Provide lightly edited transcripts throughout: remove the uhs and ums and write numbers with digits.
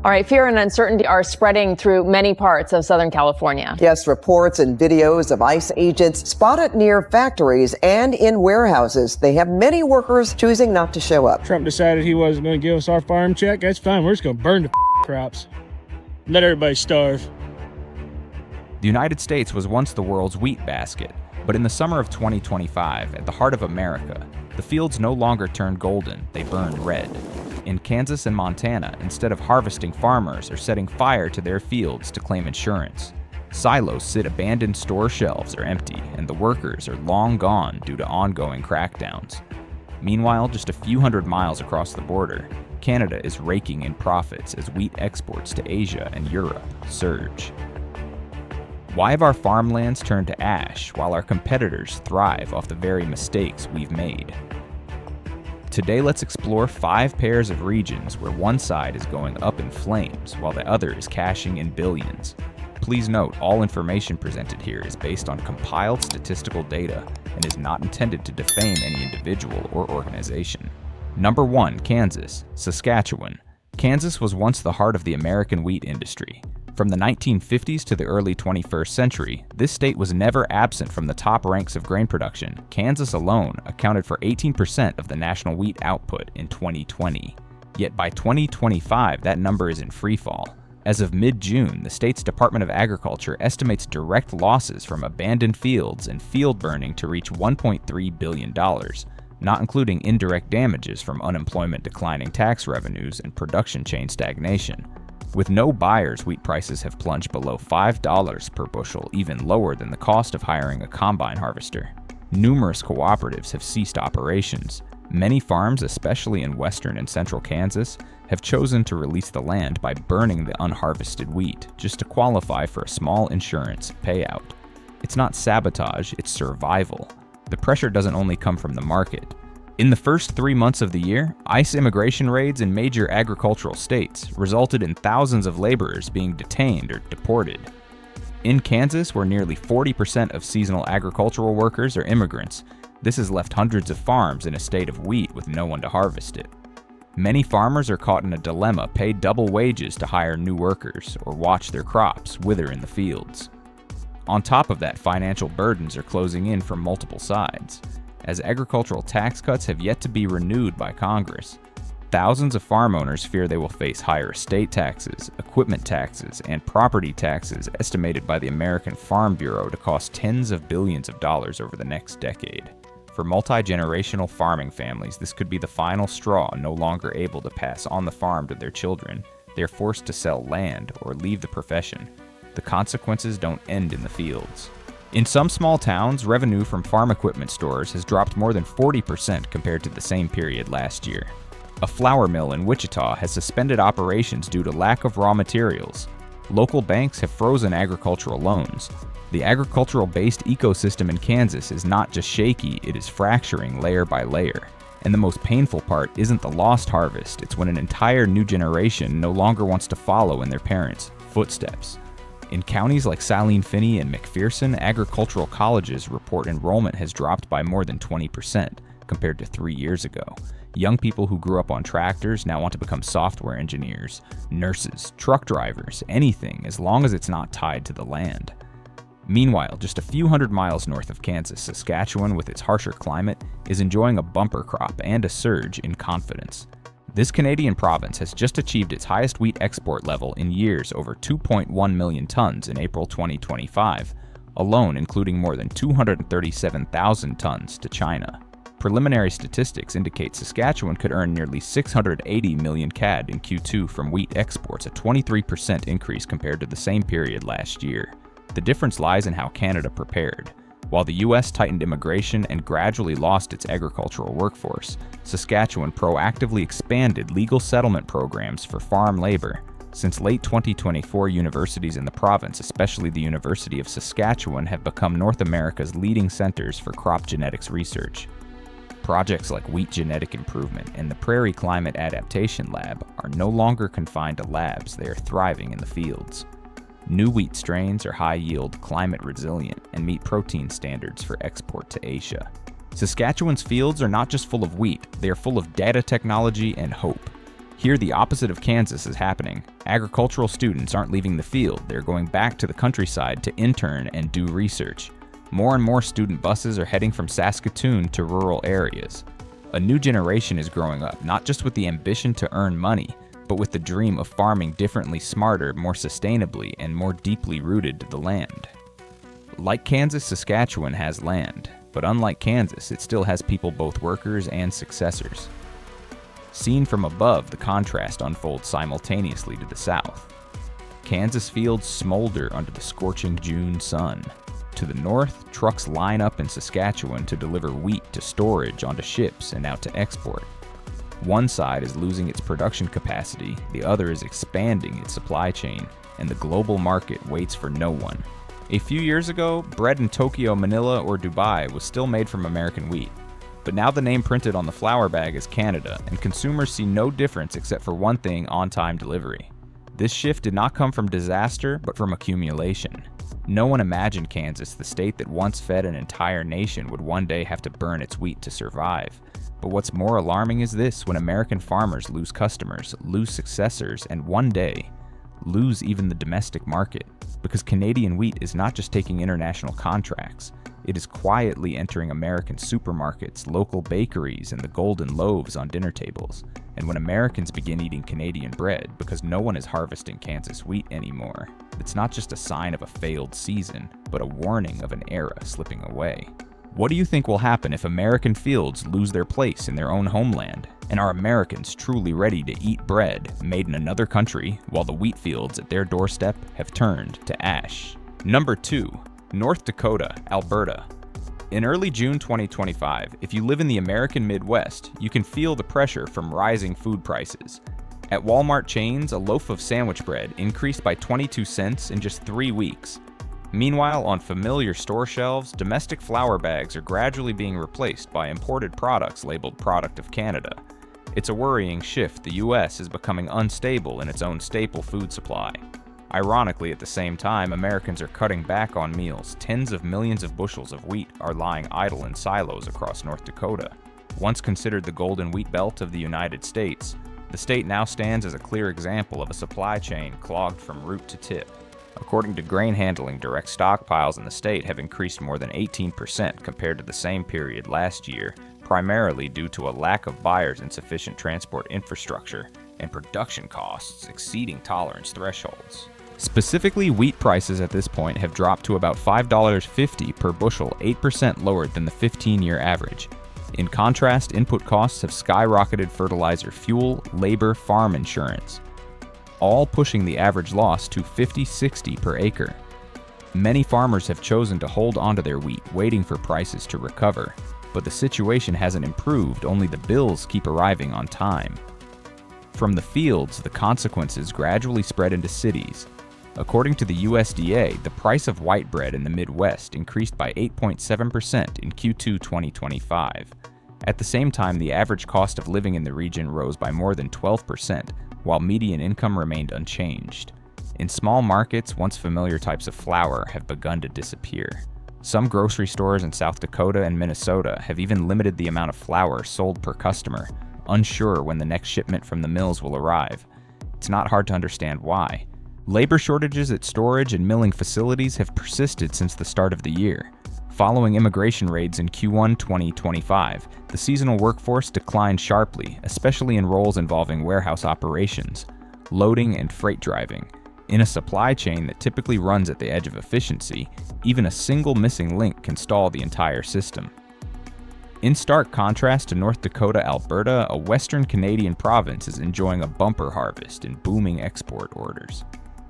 All right, fear and uncertainty are spreading through many parts of Southern California. Yes, reports and videos of ICE agents spotted near factories and in warehouses. They have many workers choosing not to show up. Trump decided he wasn't going to give us our farm check. That's fine. We're just going to burn the crops. Let everybody starve. The United States was once the world's wheat basket, but in the summer of 2025, at the heart of America, the fields no longer turned golden, they burned red. In Kansas and Montana, instead of harvesting, farmers are setting fire to their fields to claim insurance. Silos sit abandoned, store shelves are empty, and the workers are long gone due to ongoing crackdowns. Meanwhile, just a few hundred miles across the border, Canada is raking in profits as wheat exports to Asia and Europe surge. Why have our farmlands turned to ash while our competitors thrive off the very mistakes we've made? Today, let's explore 5 pairs of regions where one side is going up in flames while the other is cashing in billions. Please note, all information presented here is based on compiled statistical data and is not intended to defame any individual or organization. Number 1, Kansas, Saskatchewan. Kansas was once the heart of the American wheat industry. From the 1950s to the early 21st century, this state was never absent from the top ranks of grain production. Kansas alone accounted for 18% of the national wheat output in 2020. Yet by 2025, that number is in freefall. As of mid-June, the state's Department of Agriculture estimates direct losses from abandoned fields and field burning to reach $1.3 billion, not including indirect damages from unemployment, declining tax revenues, and production chain stagnation. With no buyers, wheat prices have plunged below $5 per bushel, even lower than the cost of hiring a combine harvester. Numerous cooperatives have ceased operations. Many farms, especially in western and central Kansas, have chosen to release the land by burning the unharvested wheat, just to qualify for a small insurance payout. It's not sabotage, it's survival. The pressure doesn't only come from the market. In the first 3 months of the year, ICE immigration raids in major agricultural states resulted in thousands of laborers being detained or deported. In Kansas, where nearly 40% of seasonal agricultural workers are immigrants, this has left hundreds of farms in a state of wheat with no one to harvest it. Many farmers are caught in a dilemma: pay double wages to hire new workers or watch their crops wither in the fields. On top of that, financial burdens are closing in from multiple sides, as agricultural tax cuts have yet to be renewed by Congress. Thousands of farm owners fear they will face higher estate taxes, equipment taxes, and property taxes estimated by the American Farm Bureau to cost tens of billions of dollars over the next decade. For multi-generational farming families, this could be the final straw. No longer able to pass on the farm to their children, they are forced to sell land or leave the profession. The consequences don't end in the fields. In some small towns, revenue from farm equipment stores has dropped more than 40% compared to the same period last year. A flour mill in Wichita has suspended operations due to lack of raw materials. Local banks have frozen agricultural loans. The agricultural-based ecosystem in Kansas is not just shaky, it is fracturing layer by layer. And the most painful part isn't the lost harvest, it's when an entire new generation no longer wants to follow in their parents' footsteps. In counties like Saline Finney and McPherson, agricultural colleges report enrollment has dropped by more than 20% compared to 3 years ago. Young people who grew up on tractors now want to become software engineers, nurses, truck drivers, anything as long as it's not tied to the land. Meanwhile, just a few hundred miles north of Kansas, Saskatchewan, with its harsher climate, is enjoying a bumper crop and a surge in confidence. This Canadian province has just achieved its highest wheat export level in years, over 2.1 million tons in April 2025, alone including more than 237,000 tons to China. Preliminary statistics indicate Saskatchewan could earn nearly 680 million CAD in Q2 from wheat exports, a 23% increase compared to the same period last year. The difference lies in how Canada prepared. While the U.S. tightened immigration and gradually lost its agricultural workforce, Saskatchewan proactively expanded legal settlement programs for farm labor. Since late 2024, universities in the province, especially the University of Saskatchewan, have become North America's leading centers for crop genetics research. Projects like Wheat Genetic Improvement and the Prairie Climate Adaptation Lab are no longer confined to labs, they are thriving in the fields. New wheat strains are high-yield, climate-resilient, and meet protein standards for export to Asia. Saskatchewan's fields are not just full of wheat, they are full of data technology and hope. Here, the opposite of Kansas is happening. Agricultural students aren't leaving the field, they're going back to the countryside to intern and do research. More and more student buses are heading from Saskatoon to rural areas. A new generation is growing up, not just with the ambition to earn money, but with the dream of farming differently, smarter, more sustainably, and more deeply rooted to the land. Like Kansas, Saskatchewan has land, but unlike Kansas, it still has people, both workers and successors. Seen from above, the contrast unfolds simultaneously to the south. Kansas fields smolder under the scorching June sun. To the north, trucks line up in Saskatchewan to deliver wheat to storage onto ships and out to export. One side is losing its production capacity, the other is expanding its supply chain, and the global market waits for no one. A few years ago, bread in Tokyo, Manila, or Dubai was still made from American wheat. But now the name printed on the flour bag is Canada, and consumers see no difference except for one thing: on-time delivery. This shift did not come from disaster, but from accumulation. No one imagined Kansas, the state that once fed an entire nation, would one day have to burn its wheat to survive. But what's more alarming is this: when American farmers lose customers, lose successors, and one day lose even the domestic market. Because Canadian wheat is not just taking international contracts, it is quietly entering American supermarkets, local bakeries, and the golden loaves on dinner tables. And when Americans begin eating Canadian bread because no one is harvesting Kansas wheat anymore, it's not just a sign of a failed season, but a warning of an era slipping away. What do you think will happen if American fields lose their place in their own homeland? And are Americans truly ready to eat bread made in another country while the wheat fields at their doorstep have turned to ash? Number 2. North Dakota, Alberta. In early June 2025, if you live in the American Midwest, you can feel the pressure from rising food prices. At Walmart chains, a loaf of sandwich bread increased by 22 cents in just 3 weeks. Meanwhile, on familiar store shelves, domestic flour bags are gradually being replaced by imported products labeled Product of Canada. It's a worrying shift. The U.S. is becoming unstable in its own staple food supply. Ironically, at the same time, Americans are cutting back on meals. Tens of millions of bushels of wheat are lying idle in silos across North Dakota. Once considered the golden wheat belt of the United States, the state now stands as a clear example of a supply chain clogged from root to tip. According to grain handling, direct stockpiles in the state have increased more than 18% compared to the same period last year, primarily due to a lack of buyers and sufficient transport infrastructure, and production costs exceeding tolerance thresholds. Specifically, wheat prices at this point have dropped to about $5.50 per bushel, 8% lower than the 15-year average. In contrast, input costs have skyrocketed: fertilizer, fuel, labor, farm insurance, all pushing the average loss to $50-60 per acre. Many farmers have chosen to hold onto their wheat, waiting for prices to recover. But the situation hasn't improved, only the bills keep arriving on time. From the fields, the consequences gradually spread into cities. According to the USDA, the price of white bread in the Midwest increased by 8.7% in Q2 2025. At the same time, the average cost of living in the region rose by more than 12%, while median income remained unchanged. In small markets, once familiar types of flour have begun to disappear. Some grocery stores in South Dakota and Minnesota have even limited the amount of flour sold per customer, unsure when the next shipment from the mills will arrive. It's not hard to understand why. Labor shortages at storage and milling facilities have persisted since the start of the year. Following immigration raids in Q1 2025, the seasonal workforce declined sharply, especially in roles involving warehouse operations, loading, and freight driving. In a supply chain that typically runs at the edge of efficiency, even a single missing link can stall the entire system. In stark contrast to North Dakota, Alberta, a western Canadian province is enjoying a bumper harvest and booming export orders.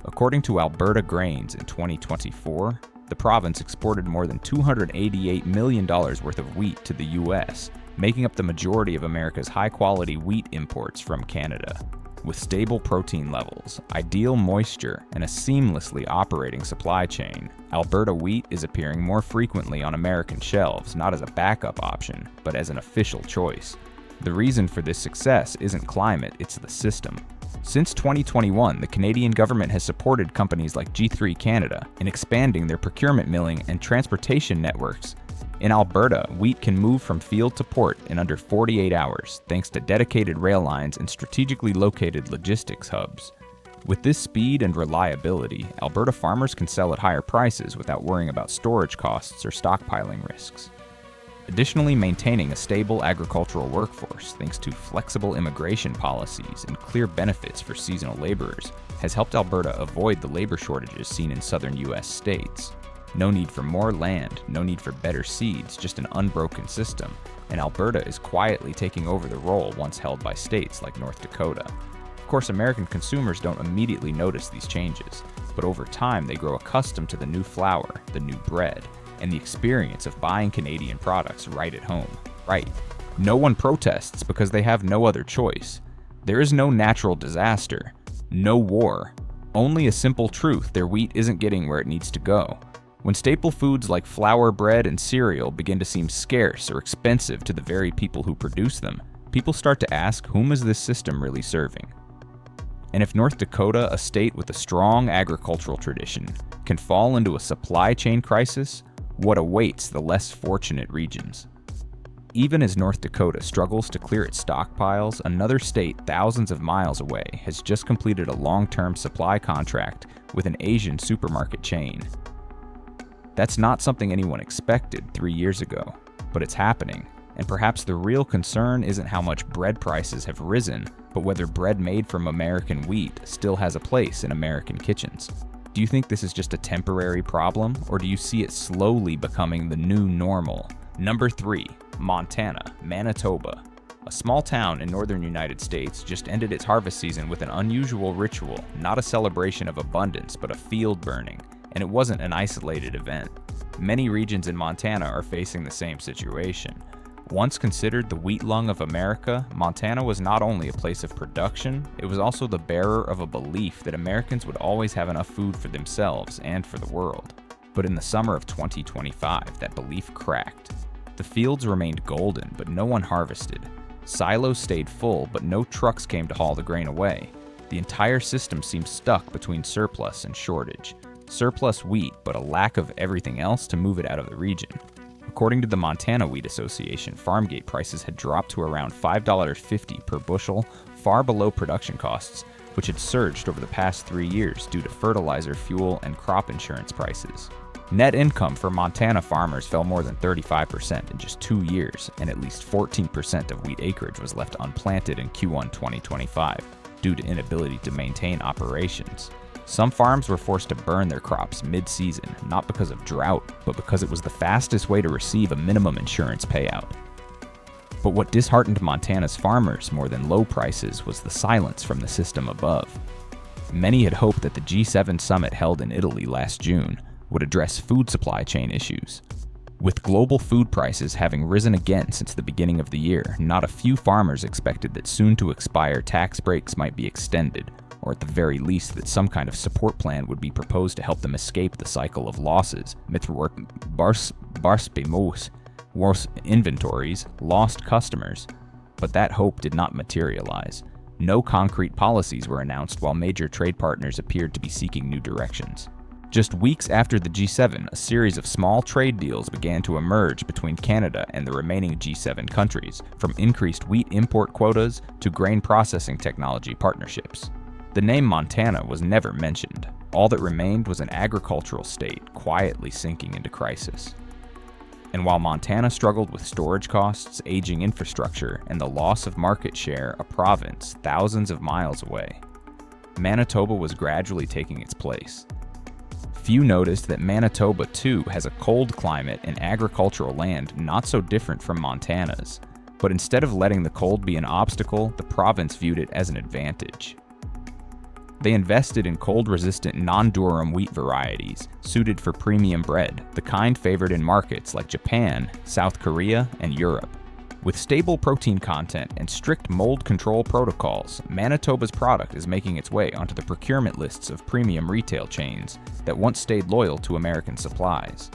According to Alberta Grains, in 2024, the province exported more than $288 million worth of wheat to the U.S., making up the majority of America's high-quality wheat imports from Canada. With stable protein levels, ideal moisture, and a seamlessly operating supply chain, Alberta wheat is appearing more frequently on American shelves, not as a backup option, but as an official choice. The reason for this success isn't climate, it's the system. Since 2021, the Canadian government has supported companies like G3 Canada in expanding their procurement, milling, and transportation networks. In Alberta, wheat can move from field to port in under 48 hours thanks to dedicated rail lines and strategically located logistics hubs. With this speed and reliability, Alberta farmers can sell at higher prices without worrying about storage costs or stockpiling risks. Additionally, maintaining a stable agricultural workforce thanks to flexible immigration policies and clear benefits for seasonal laborers has helped Alberta avoid the labor shortages seen in southern U.S. states. No need for more land, no need for better seeds, just an unbroken system, and Alberta is quietly taking over the role once held by states like North Dakota. Of course, American consumers don't immediately notice these changes, but over time they grow accustomed to the new flour, the new bread, and the experience of buying Canadian products right at home. Right. No one protests because they have no other choice. There is no natural disaster, no war, only a simple truth: their wheat isn't getting where it needs to go. When staple foods like flour, bread, and cereal begin to seem scarce or expensive to the very people who produce them, people start to ask, whom is this system really serving? And if North Dakota, a state with a strong agricultural tradition, can fall into a supply chain crisis, what awaits the less fortunate regions? Even as North Dakota struggles to clear its stockpiles, another state thousands of miles away has just completed a long-term supply contract with an Asian supermarket chain. That's not something anyone expected 3 years ago, but it's happening, and perhaps the real concern isn't how much bread prices have risen, but whether bread made from American wheat still has a place in American kitchens. Do you think this is just a temporary problem, or do you see it slowly becoming the new normal? Number 3, Montana, Manitoba. A small town in northern United States just ended its harvest season with an unusual ritual, not a celebration of abundance, but a field burning, and it wasn't an isolated event. Many regions in Montana are facing the same situation. Once considered the wheat lung of America, Montana was not only a place of production, it was also the bearer of a belief that Americans would always have enough food for themselves and for the world. But in the summer of 2025, that belief cracked. The fields remained golden, but no one harvested. Silos stayed full, but no trucks came to haul the grain away. The entire system seemed stuck between surplus and shortage. Surplus wheat, but a lack of everything else to move it out of the region. According to the Montana Wheat Association, farm gate prices had dropped to around $5.50 per bushel, far below production costs, which had surged over the past 3 years due to fertilizer, fuel, and crop insurance prices. Net income for Montana farmers fell more than 35% in just 2 years, and at least 14% of wheat acreage was left unplanted in Q1 2025 due to inability to maintain operations. Some farms were forced to burn their crops mid-season, not because of drought, but because it was the fastest way to receive a minimum insurance payout. But what disheartened Montana's farmers more than low prices was the silence from the system above. Many had hoped that the G7 summit held in Italy last June would address food supply chain issues. With global food prices having risen again since the beginning of the year, not a few farmers expected that soon-to-expire tax breaks might be extended, or at the very least that some kind of support plan would be proposed to help them escape the cycle of losses, worse inventories, lost customers. But that hope did not materialize. No concrete policies were announced while major trade partners appeared to be seeking new directions. Just weeks after the G7, a series of small trade deals began to emerge between Canada and the remaining G7 countries, from increased wheat import quotas to grain processing technology partnerships. The name Montana was never mentioned. All that remained was an agricultural state quietly sinking into crisis. And while Montana struggled with storage costs, aging infrastructure, and the loss of market share, a province thousands of miles away, Manitoba was gradually taking its place. Few noticed that Manitoba too has a cold climate and agricultural land not so different from Montana's. But instead of letting the cold be an obstacle, the province viewed it as an advantage. They invested in cold-resistant non-durum wheat varieties suited for premium bread, the kind favored in markets like Japan, South Korea, and Europe. With stable protein content and strict mold control protocols, Manitoba's product is making its way onto the procurement lists of premium retail chains that once stayed loyal to American supplies.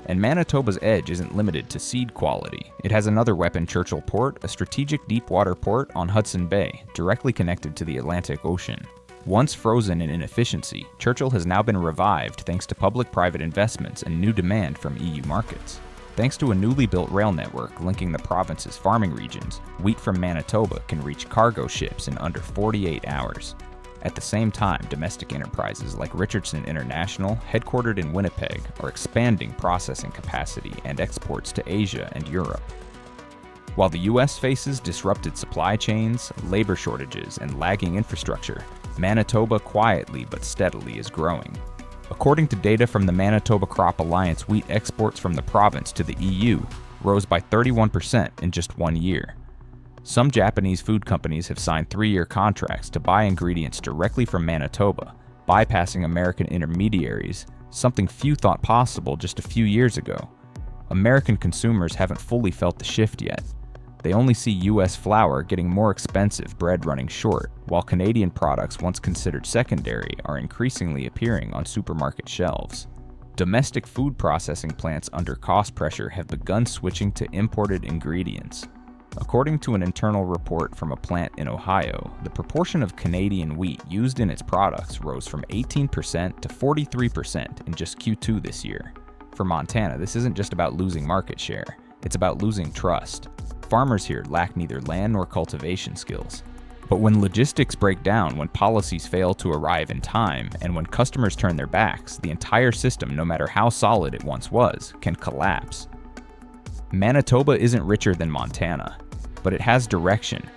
And Manitoba's edge isn't limited to seed quality. It has another weapon, Churchill Port, a strategic deep-water port on Hudson Bay, directly connected to the Atlantic Ocean. Once frozen in inefficiency, Churchill has now been revived thanks to public-private investments and new demand from EU markets. Thanks to a newly built rail network linking the province's farming regions, wheat from Manitoba can reach cargo ships in under 48 hours. At the same time, domestic enterprises like Richardson International, headquartered in Winnipeg, are expanding processing capacity and exports to Asia and Europe. While the U.S. faces disrupted supply chains, labor shortages, and lagging infrastructure, Manitoba quietly but steadily is growing. According to data from the Manitoba Crop Alliance, wheat exports from the province to the EU rose by 31% in just 1 year. Some Japanese food companies have signed 3-year contracts to buy ingredients directly from Manitoba, bypassing American intermediaries, something few thought possible just a few years ago. American consumers haven't fully felt the shift yet. They only see U.S. flour getting more expensive, bread running short, while Canadian products once considered secondary are increasingly appearing on supermarket shelves. Domestic food processing plants under cost pressure have begun switching to imported ingredients. According to an internal report from a plant in Ohio, the proportion of Canadian wheat used in its products rose from 18% to 43% in just Q2 this year. For Montana, this isn't just about losing market share, it's about losing trust. Farmers here lack neither land nor cultivation skills. But when logistics break down, when policies fail to arrive in time, and when customers turn their backs, the entire system, no matter how solid it once was, can collapse. Manitoba isn't richer than Montana, but it has direction.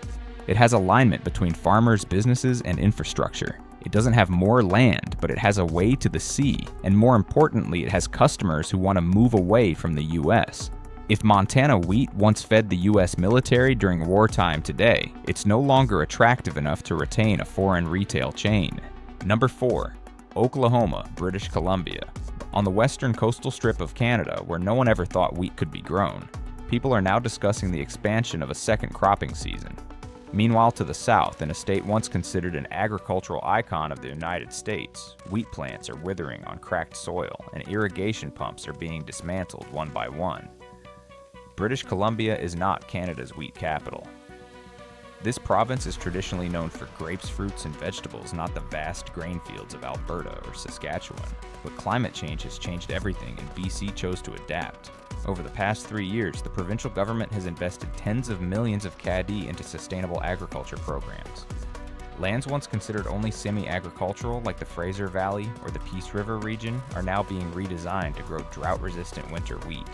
It has alignment between farmers, businesses, and infrastructure. It doesn't have more land, but it has a way to the sea, and more importantly, it has customers who want to move away from the US. If Montana wheat once fed the US military during wartime today, it's no longer attractive enough to retain a foreign retail chain. Number 4. Oklahoma, British Columbia. On the western coastal strip of Canada, where no one ever thought wheat could be grown, people are now discussing the expansion of a second cropping season. Meanwhile, to the south, in a state once considered an agricultural icon of the United States, wheat plants are withering on cracked soil, and irrigation pumps are being dismantled one by one. British Columbia is not Canada's wheat capital. This province is traditionally known for grapes, fruits, and vegetables, not the vast grain fields of Alberta or Saskatchewan. But climate change has changed everything, and BC chose to adapt. Over the past 3 years, the provincial government has invested tens of millions of CAD into sustainable agriculture programs. Lands once considered only semi-agricultural, like the Fraser Valley or the Peace River region, are now being redesigned to grow drought-resistant winter wheat.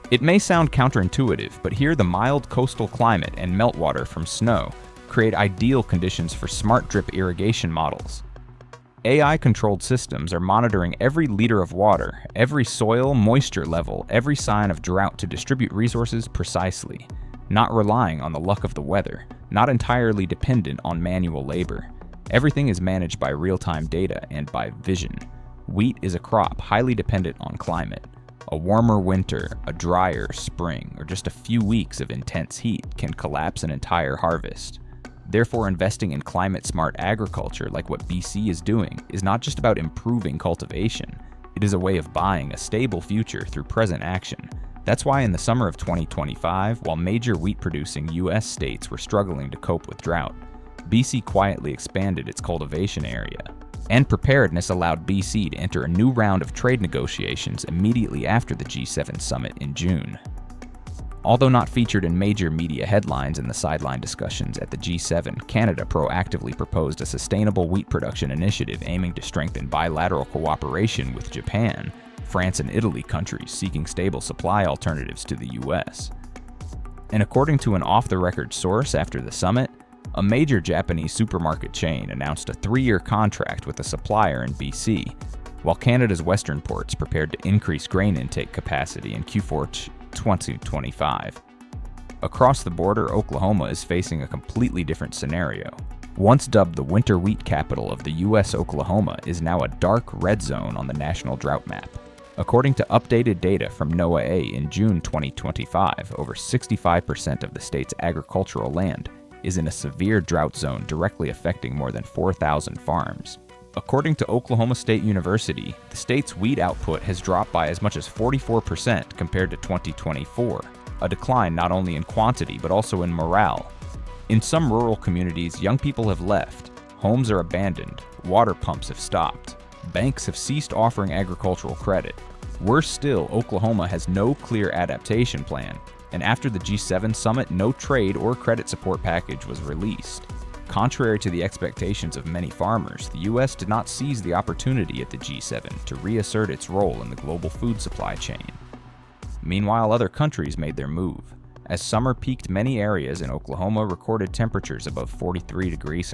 It may sound counterintuitive, but here the mild coastal climate and meltwater from snow create ideal conditions for smart drip irrigation models. AI-controlled systems are monitoring every liter of water, every soil moisture level, every sign of drought to distribute resources precisely, not relying on the luck of the weather, not entirely dependent on manual labor. Everything is managed by real-time data and by vision. Wheat is a crop highly dependent on climate. A warmer winter, a drier spring, or just a few weeks of intense heat can collapse an entire harvest. Therefore, investing in climate-smart agriculture like what BC is doing is not just about improving cultivation. It is a way of buying a stable future through present action. That's why in the summer of 2025, while major wheat-producing U.S. states were struggling to cope with drought, BC quietly expanded its cultivation area. And preparedness allowed BC to enter a new round of trade negotiations immediately after the G7 summit in June. Although not featured in major media headlines in the sideline discussions at the G7, Canada proactively proposed a sustainable wheat production initiative aiming to strengthen bilateral cooperation with Japan, France, and Italy, countries seeking stable supply alternatives to the US. And according to an off-the-record source after the summit, a major Japanese supermarket chain announced a 3-year contract with a supplier in BC, while Canada's western ports prepared to increase grain intake capacity in Q4 2025. Across the border, Oklahoma is facing a completely different scenario. Once dubbed the winter wheat capital of the U.S., Oklahoma is now a dark red zone on the national drought map. According to updated data from NOAA in June 2025, over 65% of the state's agricultural land is in a severe drought zone directly affecting more than 4,000 farms. According to Oklahoma State University, the state's wheat output has dropped by as much as 44% compared to 2024, a decline not only in quantity but also in morale. In some rural communities, young people have left, homes are abandoned, water pumps have stopped, banks have ceased offering agricultural credit, Worse still, Oklahoma has no clear adaptation plan, and after the G7 summit, no trade or credit support package was released. Contrary to the expectations of many farmers, the U.S. did not seize the opportunity at the G7 to reassert its role in the global food supply chain. Meanwhile, other countries made their move. As summer peaked, many areas in Oklahoma recorded temperatures above 43 degrees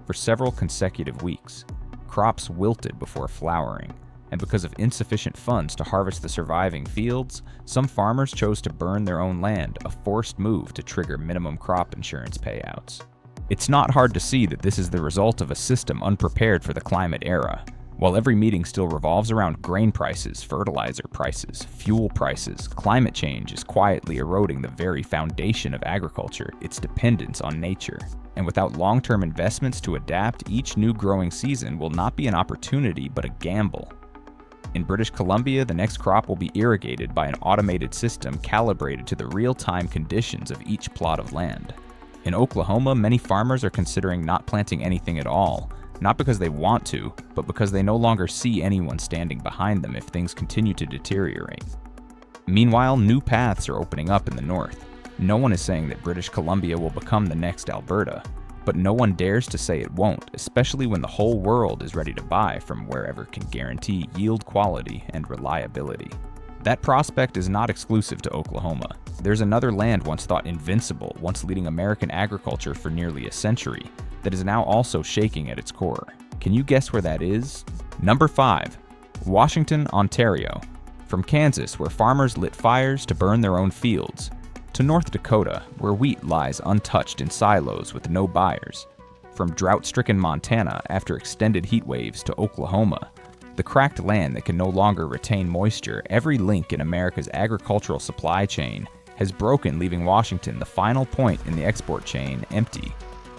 for several consecutive weeks. Crops wilted before flowering, and because of insufficient funds to harvest the surviving fields, some farmers chose to burn their own land, a forced move to trigger minimum crop insurance payouts. It's not hard to see that this is the result of a system unprepared for the climate era. While every meeting still revolves around grain prices, fertilizer prices, fuel prices, climate change is quietly eroding the very foundation of agriculture, its dependence on nature. And without long-term investments to adapt, each new growing season will not be an opportunity but a gamble. In British Columbia, the next crop will be irrigated by an automated system calibrated to the real-time conditions of each plot of land. In Oklahoma, many farmers are considering not planting anything at all, not because they want to, but because they no longer see anyone standing behind them if things continue to deteriorate. Meanwhile, new paths are opening up in the north. No one is saying that British Columbia will become the next Alberta, but no one dares to say it won't, especially when the whole world is ready to buy from wherever can guarantee yield quality and reliability. That prospect is not exclusive to Oklahoma. There's another land once thought invincible, once leading American agriculture for nearly a century, that is now also shaking at its core. Can you guess where that is? Number 5. Washington, Ontario. From Kansas, where farmers lit fires to burn their own fields, to North Dakota, where wheat lies untouched in silos with no buyers. From drought-stricken Montana after extended heat waves to Oklahoma, the cracked land that can no longer retain moisture, every link in America's agricultural supply chain has broken, leaving Washington, the final point in the export chain, empty.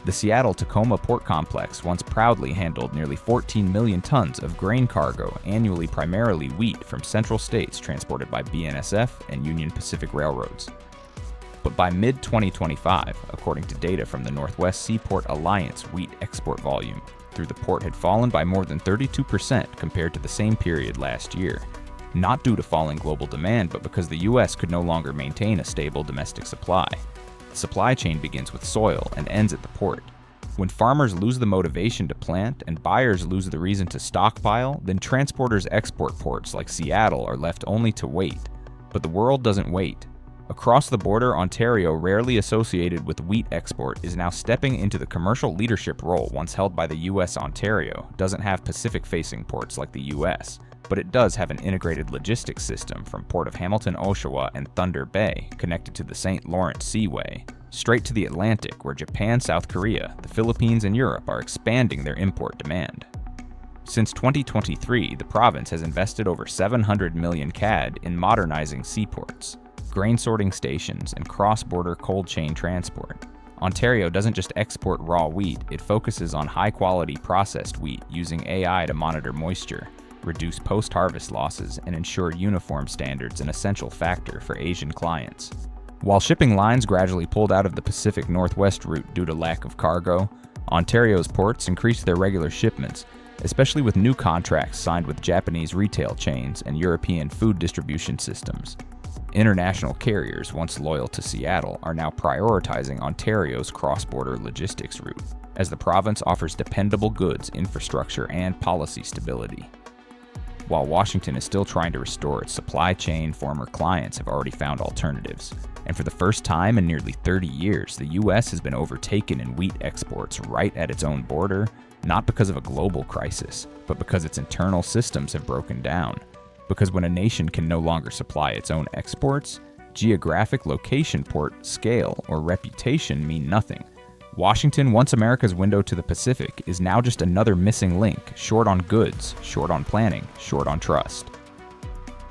The Seattle-Tacoma Port Complex once proudly handled nearly 14 million tons of grain cargo annually, primarily wheat from central states transported by BNSF and Union Pacific Railroads. But by mid-2025, according to data from the Northwest Seaport Alliance, wheat export volume through the port had fallen by more than 32% compared to the same period last year. Not due to falling global demand, but because the U.S. could no longer maintain a stable domestic supply. The supply chain begins with soil and ends at the port. When farmers lose the motivation to plant and buyers lose the reason to stockpile, then transporters' export ports like Seattle are left only to wait. But the world doesn't wait. Across the border, Ontario, rarely associated with wheat export, is now stepping into the commercial leadership role once held by the U.S. Ontario doesn't have Pacific-facing ports like the U.S., but it does have an integrated logistics system from Port of Hamilton, Oshawa, and Thunder Bay, connected to the St. Lawrence Seaway, straight to the Atlantic, where Japan, South Korea, the Philippines, and Europe are expanding their import demand. Since 2023, the province has invested over 700 million CAD in modernizing seaports, grain sorting stations, and cross-border cold chain transport. Ontario doesn't just export raw wheat, it focuses on high-quality processed wheat using AI to monitor moisture, reduce post-harvest losses, and ensure uniform standards, an essential factor for Asian clients. While shipping lines gradually pulled out of the Pacific Northwest route due to lack of cargo, Ontario's ports increased their regular shipments, especially with new contracts signed with Japanese retail chains and European food distribution systems. International carriers, once loyal to Seattle, are now prioritizing Ontario's cross-border logistics route, as the province offers dependable goods, infrastructure, and policy stability. While Washington is still trying to restore its supply chain, former clients have already found alternatives. And for the first time in nearly 30 years, the U.S. has been overtaken in wheat exports right at its own border, not because of a global crisis, but because its internal systems have broken down. Because when a nation can no longer supply its own exports, geographic location, port, scale, or reputation mean nothing. Washington, once America's window to the Pacific, is now just another missing link, short on goods, short on planning, short on trust.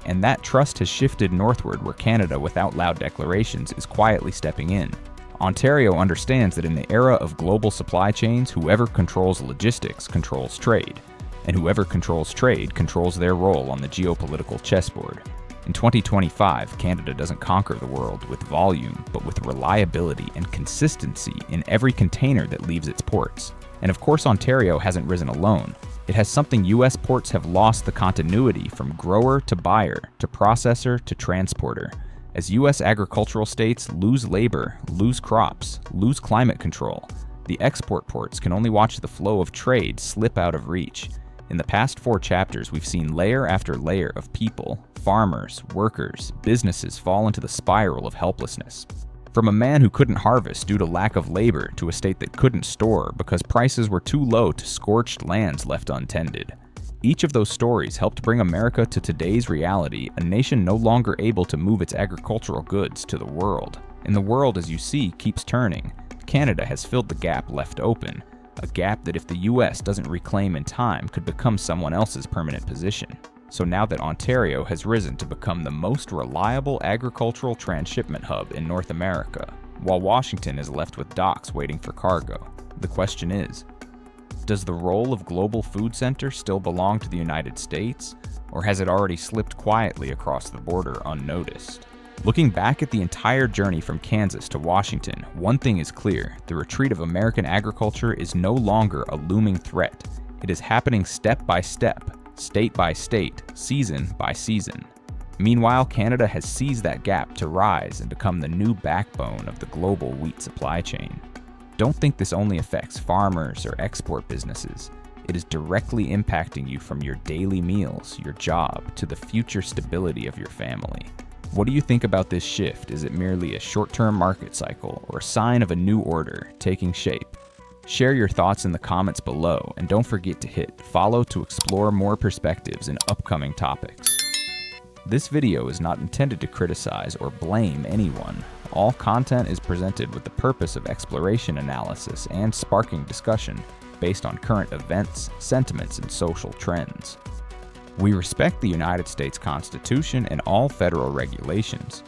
And that trust has shifted northward, where Canada, without loud declarations, is quietly stepping in. Ontario understands that in the era of global supply chains, whoever controls logistics controls trade, and whoever controls trade controls their role on the geopolitical chessboard. In 2025, Canada doesn't conquer the world with volume, but with reliability and consistency in every container that leaves its ports. And of course, Ontario hasn't risen alone. It has something U.S. ports have lost the continuity from grower to buyer to processor to transporter. As U.S. agricultural states lose labor, lose crops, lose climate control, the export ports can only watch the flow of trade slip out of reach. In the past 4 chapters, we've seen layer after layer of people, farmers, workers, businesses fall into the spiral of helplessness. From a man who couldn't harvest due to lack of labor to a state that couldn't store because prices were too low to scorched lands left untended. Each of those stories helped bring America to today's reality, a nation no longer able to move its agricultural goods to the world. And the world, as you see, keeps turning. Canada has filled the gap left open, a gap that if the US doesn't reclaim in time could become someone else's permanent position. So now that Ontario has risen to become the most reliable agricultural transshipment hub in North America, while Washington is left with docks waiting for cargo, the question is, does the role of global food center still belong to the United States, or has it already slipped quietly across the border unnoticed? Looking back at the entire journey from Kansas to Washington, one thing is clear: the retreat of American agriculture is no longer a looming threat. It is happening step by step, state by state, season by season. Meanwhile, Canada has seized that gap to rise and become the new backbone of the global wheat supply chain. Don't think this only affects farmers or export businesses. It is directly impacting you from your daily meals, your job, to the future stability of your family. What do you think about this shift? Is it merely a short-term market cycle or a sign of a new order taking shape? Share your thoughts in the comments below, and don't forget to hit follow to explore more perspectives in upcoming topics. This video is not intended to criticize or blame anyone. All content is presented with the purpose of exploration analysis and sparking discussion based on current events, sentiments, and social trends. We respect the United States Constitution and all federal regulations.